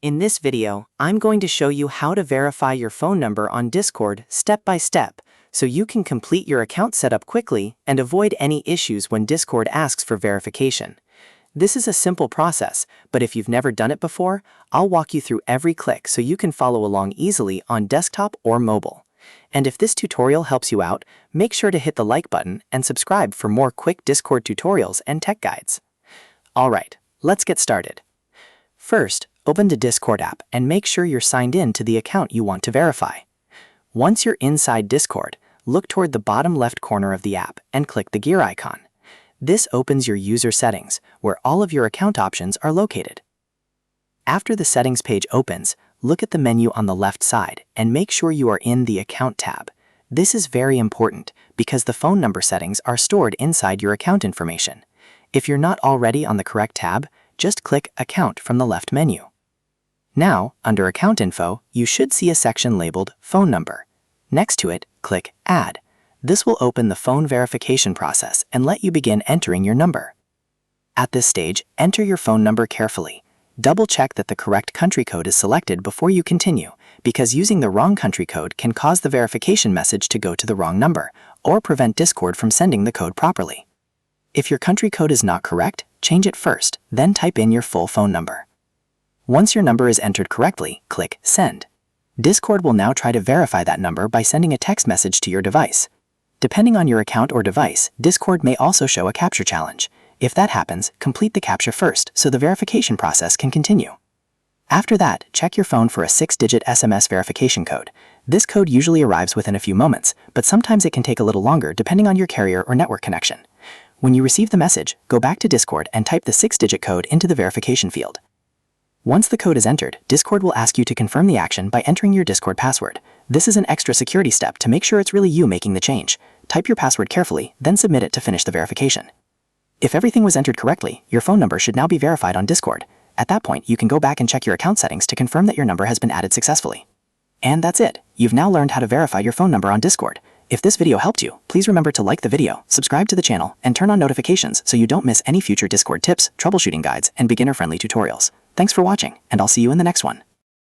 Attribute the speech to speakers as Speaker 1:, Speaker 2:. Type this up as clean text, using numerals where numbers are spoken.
Speaker 1: In this video, I'm going to show you how to verify your phone number on Discord step by step, so you can complete your account setup quickly and avoid any issues when Discord asks for verification. This is a simple process, but if you've never done it before, I'll walk you through every click so you can follow along easily on desktop or mobile. And if this tutorial helps you out, make sure to hit the like button and subscribe for more quick Discord tutorials and tech guides. Alright, let's get started. First, open the Discord app and make sure you're signed in to the account you want to verify. Once you're inside Discord, look toward the bottom left corner of the app and click the gear icon. This opens your user settings, where all of your account options are located. After the settings page opens, look at the menu on the left side and make sure you are in the Account tab. This is very important because the phone number settings are stored inside your account information. If you're not already on the correct tab, just click Account from the left menu. Now, under Account Info, you should see a section labeled Phone Number. Next to it, click Add. This will open the phone verification process and let you begin entering your number. At this stage, enter your phone number carefully. Double-check that the correct country code is selected before you continue, because using the wrong country code can cause the verification message to go to the wrong number, or prevent Discord from sending the code properly. If your country code is not correct, change it first, then type in your full phone number. Once your number is entered correctly, click Send. Discord will now try to verify that number by sending a text message to your device. Depending on your account or device, Discord may also show a Captcha challenge. If that happens, complete the Captcha first so the verification process can continue. After that, check your phone for a 6-digit SMS verification code. This code usually arrives within a few moments, but sometimes it can take a little longer depending on your carrier or network connection. When you receive the message, go back to Discord and type the 6-digit code into the verification field. Once the code is entered, Discord will ask you to confirm the action by entering your Discord password. This is an extra security step to make sure it's really you making the change. Type your password carefully, then submit it to finish the verification. If everything was entered correctly, your phone number should now be verified on Discord. At that point, you can go back and check your account settings to confirm that your number has been added successfully. And that's it. You've now learned how to verify your phone number on Discord. If this video helped you, please remember to like the video, subscribe to the channel, and turn on notifications so you don't miss any future Discord tips, troubleshooting guides, and beginner-friendly tutorials. Thanks for watching, and I'll see you in the next one.